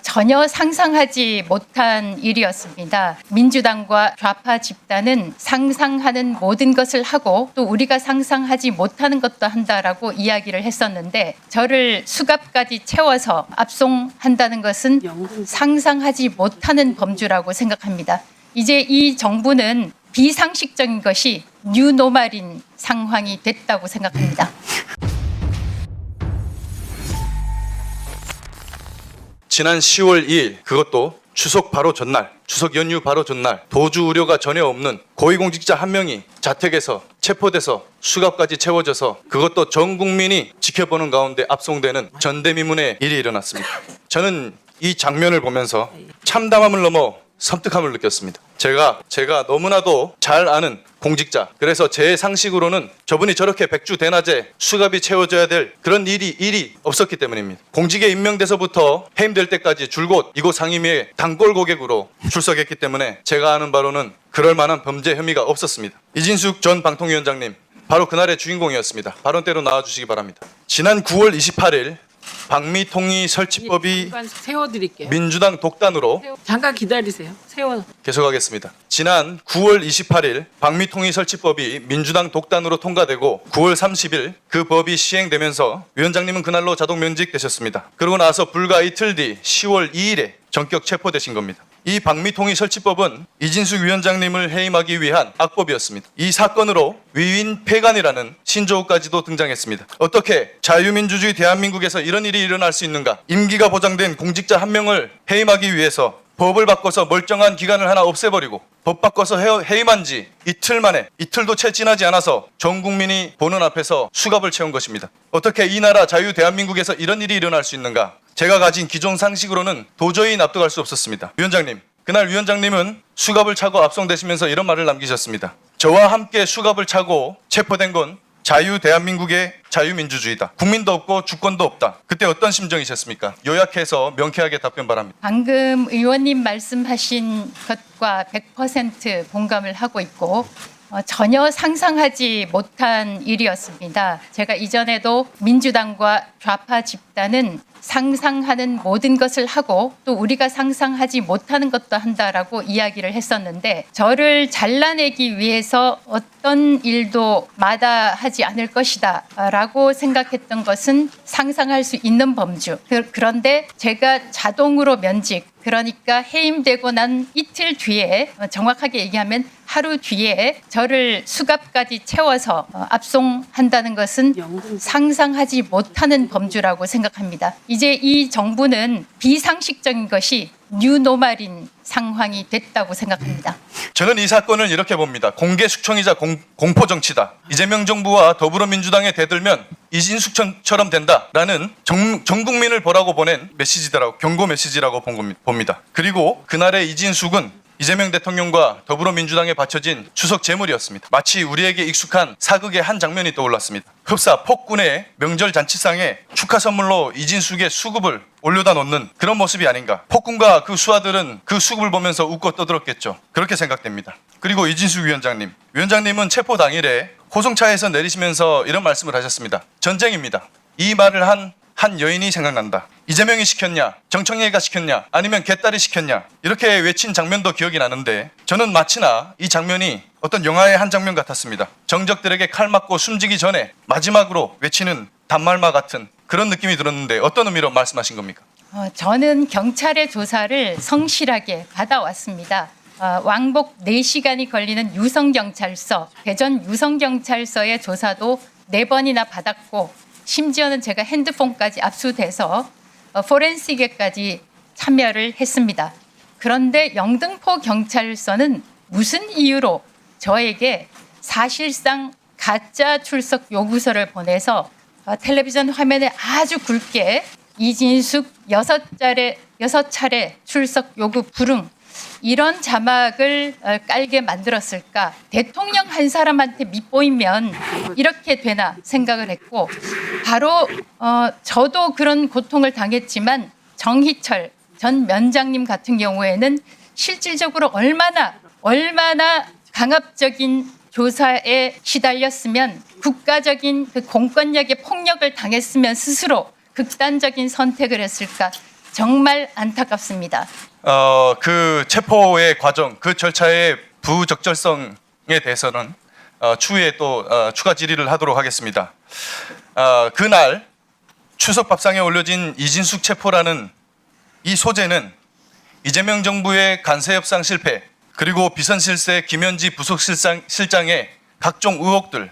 전혀 상상하지 못한 일이었습니다. 민주당과 좌파 집단은 상상하는 모든 것을 하고 또 우리가 상상하지 못하는 것도 한다라고 이야기를 했었는데 저를 수갑까지 채워서 압송한다는 것은 상상하지 못하는 범주라고 생각합니다. 이제 이 정부는 비상식적인 것이 뉴노멀인 상황이 됐다고 생각합니다. 지난 10월 2일 그것도 추석 바로 전날, 추석 연휴 바로 전날 도주 우려가 전혀 없는 고위공직자 한 명이 자택에서 체포돼서 수갑까지 채워져서 그것도 전 국민이 지켜보는 가운데 압송되는 전대미문의 일이 일어났습니다. 저는 이 장면을 보면서 참담함을 넘어 섬뜩함을 느꼈습니다. 제가 너무나도 잘 아는 공직자, 그래서 제 상식으로는 저분이 저렇게 백주대낮에 수갑이 채워져야 될 그런 일이 없었기 때문입니다. 공직에 임명돼서부터 해임될 때까지 줄곧 이곳 상임위에 단골 고객으로 출석했기 때문에 제가 아는 바로는 그럴 만한 범죄 혐의가 없었습니다. 이진숙 전 방통위원장님, 바로 그날의 주인공이었습니다. 발언대로 나와주시기 바랍니다. 지난 9월 28일 방미통일 설치법이 세워드릴게요. 민주당 독단으로 잠깐 기다리세요. 계속하겠습니다. 지난 9월 28일 방미통일 설치법이 민주당 독단으로 통과되고 9월 30일 그 법이 시행되면서 위원장님은 그날로 자동 면직되셨습니다. 그러고 나서 불과 이틀 뒤 10월 2일에 전격 체포되신 겁니다. 이 방미통일 설치법은 이진숙 위원장님을 해임하기 위한 악법이었습니다. 이 사건으로 위윈폐간이라는 신조어까지도 등장했습니다. 어떻게 자유민주주의 대한민국에서 이런 일이 일어날 수 있는가? 임기가 보장된 공직자 한 명을 해임하기 위해서 법을 바꿔서 멀쩡한 기관을 하나 없애버리고 법 바꿔서 해임한 지 이틀 만에, 이틀도 채 지나지 않아서 전 국민이 보는 앞에서 수갑을 채운 것입니다. 어떻게 이 나라 자유 대한민국에서 이런 일이 일어날 수 있는가? 제가 가진 기존 상식으로는 도저히 납득할 수 없었습니다. 위원장님, 그날 위원장님은 수갑을 차고 압송되시면서 이런 말을 남기셨습니다. 저와 함께 수갑을 차고 체포된 건 자유 대한민국의 자유민주주의다. 국민도 없고 주권도 없다. 그때 어떤 심정이셨습니까? 요약해서 명쾌하게 답변 바랍니다. 방금 의원님 말씀하신 것과 100% 공감을 하고 있고 전혀 상상하지 못한 일이었습니다. 제가 이전에도 민주당과 좌파 집단은 상상하는 모든 것을 하고 또 우리가 상상하지 못하는 것도 한다라고 이야기를 했었는데 저를 잘라내기 위해서 어떤 일도 마다하지 않을 것이다 라고 생각했던 것은 상상할 수 있는 범주. 그런데 제가 자동으로 면직, 그러니까 해임되고 난 이틀 뒤에, 정확하게 얘기하면 하루 뒤에 저를 수갑까지 채워서 압송한다는 것은 상상하지 못하는 범주라고 생각합니다. 이제 이 정부는 비상식적인 것이 뉴노멀인 상황이 됐다고 생각합니다. 저는 이 사건을 이렇게 봅니다. 공개 숙청이자 공포 정치다. 이재명 정부와 더불어민주당에 대들면 이진숙처럼 된다라는 전 국민을 보라고 보낸 메시지라고, 경고 메시지라고 봅니다. 그리고 그날의 이진숙은 이재명 대통령과 더불어민주당에 바쳐진 추석 제물이었습니다. 마치 우리에게 익숙한 사극의 한 장면이 떠올랐습니다. 흡사 폭군의 명절 잔치상에 축하 선물로 이진숙의 수급을 올려다 놓는 그런 모습이 아닌가. 폭군과 그 수하들은 그 수급을 보면서 웃고 떠들었겠죠. 그렇게 생각됩니다. 그리고 이진숙 위원장님은 체포 당일에 호송차에서 내리시면서 이런 말씀을 하셨습니다. 전쟁입니다. 이 말을 한 여인이 생각난다. 이재명이 시켰냐, 정청래가 시켰냐, 아니면 개딸이 시켰냐, 이렇게 외친 장면도 기억이 나는데 저는 마치나 이 장면이 어떤 영화의 한 장면 같았습니다. 정적들에게 칼 맞고 숨지기 전에 마지막으로 외치는 단말마 같은 그런 느낌이 들었는데 어떤 의미로 말씀하신 겁니까? 저는 경찰의 조사를 성실하게 받아왔습니다. 왕복 4시간이 걸리는 유성경찰서, 대전 유성경찰서의 조사도 4번이나 받았고 심지어는 제가 핸드폰까지 압수돼서 포렌식에까지 참여를 했습니다. 그런데 영등포 경찰서는 무슨 이유로 저에게 사실상 가짜 출석 요구서를 보내서 텔레비전 화면에 아주 굵게 이진숙 6차례 출석 요구 불응, 이런 자막을 깔게 만들었을까? 대통령 한 사람한테 밑보이면 이렇게 되나 생각을 했고, 바로 저도 그런 고통을 당했지만 정희철 전 면장님 같은 경우에는 실질적으로 얼마나 강압적인 조사에 시달렸으면, 국가적인 그 공권력의 폭력을 당했으면 스스로 극단적인 선택을 했을까. 정말 안타깝습니다. 그 체포의 과정, 그 절차의 부적절성에 대해서는 추후에 또 추가 질의를 하도록 하겠습니다. 그날 추석 밥상에 올려진 이진숙 체포라는 이 소재는 이재명 정부의 간세 협상 실패, 그리고 비선실세 김현지 부속실장의 각종 의혹들,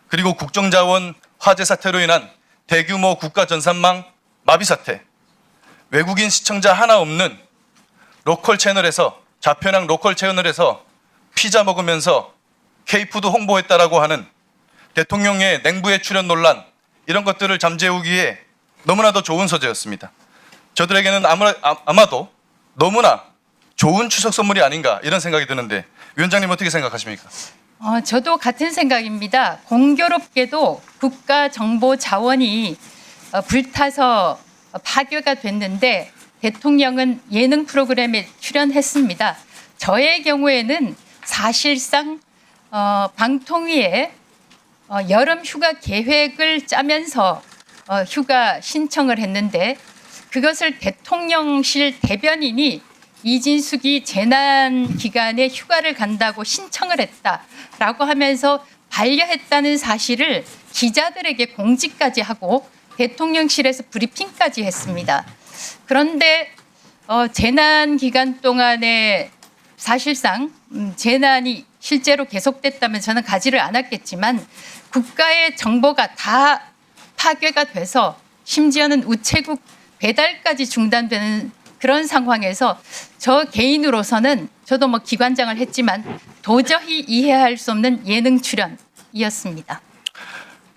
그리고 국정자원 화재 사태로 인한 대규모 국가 전산망 마비 사태, 외국인 시청자 하나 없는 로컬 채널에서, 좌편향 로컬 채널에서 피자 먹으면서 K푸드 홍보했다라고 하는 대통령의 냉부의 출연 논란, 이런 것들을 잠재우기에 너무나도 좋은 소재였습니다. 저들에게는 아마도 너무나 좋은 추석 선물이 아닌가 이런 생각이 드는데 위원장님 어떻게 생각하십니까? 저도 같은 생각입니다. 공교롭게도 국가 정보 자원이 불타서 파괴가 됐는데 대통령은 예능 프로그램에 출연했습니다. 저의 경우에는 사실상 방통위에 여름 휴가 계획을 짜면서 휴가 신청을 했는데 그것을 대통령실 대변인이 이진숙이 재난 기간에 휴가를 간다고 신청을 했다라고 하면서 반려했다는 사실을 기자들에게 공지까지 하고 대통령실에서 브리핑까지 했습니다. 그런데 재난 기간 동안에 사실상 재난이 실제로 계속됐다면 저는 가지를 않았겠지만 국가의 정보가 다 파괴가 돼서 심지어는 우체국 배달까지 중단되는 그런 상황에서 저 개인으로서는 저도 뭐 기관장을 했지만 도저히 이해할 수 없는 예능 출연이었습니다.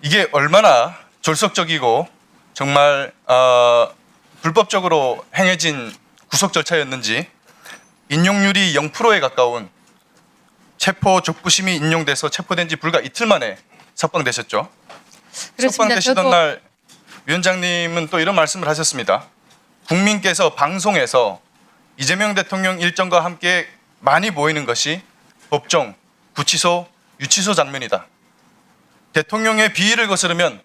이게 얼마나 졸속적이고 정말 불법적으로 행해진 구속 절차였는지 인용률이 0%에 가까운 체포 족부심이 인용돼서 체포된 지 불과 이틀 만에 석방되셨죠. 그렇습니다. 석방되시던 날 위원장님은 또 이런 말씀을 하셨습니다. 국민께서 방송에서 이재명 대통령 일정과 함께 많이 보이는 것이 법정, 구치소, 유치소 장면이다. 대통령의 비위를 거스르면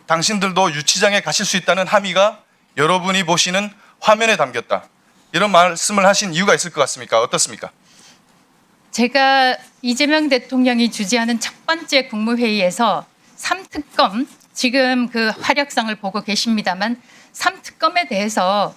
당신들도 유치장에 가실 수 있다는 함의가 여러분이 보시는 화면에 담겼다. 이런 말씀을 하신 이유가 있을 것 같습니까? 어떻습니까? 제가 이재명 대통령이 주재하는 첫 번째 국무회의에서 3특검, 지금 그 활약상을 보고 계십니다만 3특검에 대해서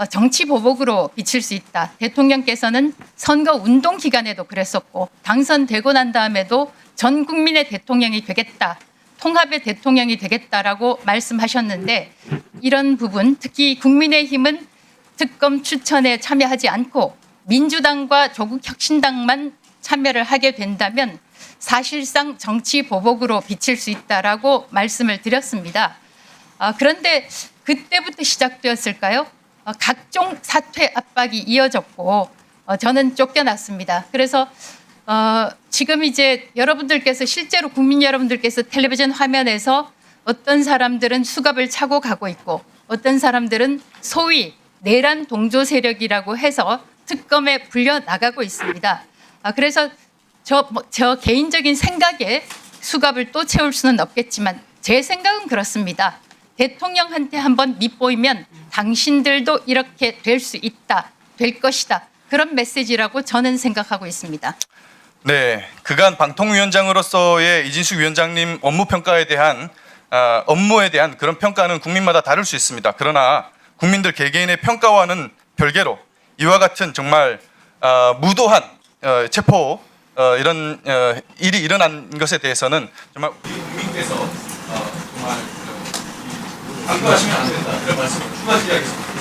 정치 보복으로 비칠 수 있다. 대통령께서는 선거 운동 기간에도 그랬었고 당선되고 난 다음에도 전 국민의 대통령이 되겠다. 통합의 대통령이 되겠다라고 말씀하셨는데 이런 부분, 특히 국민의힘은 특검 추천에 참여하지 않고 민주당과 조국혁신당만 참여를 하게 된다면 사실상 정치 보복으로 비칠 수 있다라고 말씀을 드렸습니다. 그런데 그때부터 시작되었을까요? 각종 사퇴 압박이 이어졌고 저는 쫓겨났습니다. 그래서 지금 이제 여러분들께서 실제로 국민 여러분들께서 텔레비전 화면에서 어떤 사람들은 수갑을 차고 가고 있고 어떤 사람들은 소위 내란 동조 세력이라고 해서 특검에 불려 나가고 있습니다. 그래서 저 개인적인 생각에 수갑을 또 채울 수는 없겠지만 제 생각은 그렇습니다. 대통령한테 한번 밑보이면 당신들도 이렇게 될 수 있다, 될 것이다. 그런 메시지라고 저는 생각하고 있습니다. 네, 그간 방통위원장으로서의 이진숙 위원장님 업무에 대한 그런 평가는 국민마다 다를 수 있습니다. 그러나 국민들 개개인의 평가와는 별개로 이와 같은 정말 무도한 체포 이런 일이 일어난 것에 대해서는 정말 우리 국민께서 정말 강조하시면 안 된다 이런 말씀을 추가 드리겠습니다.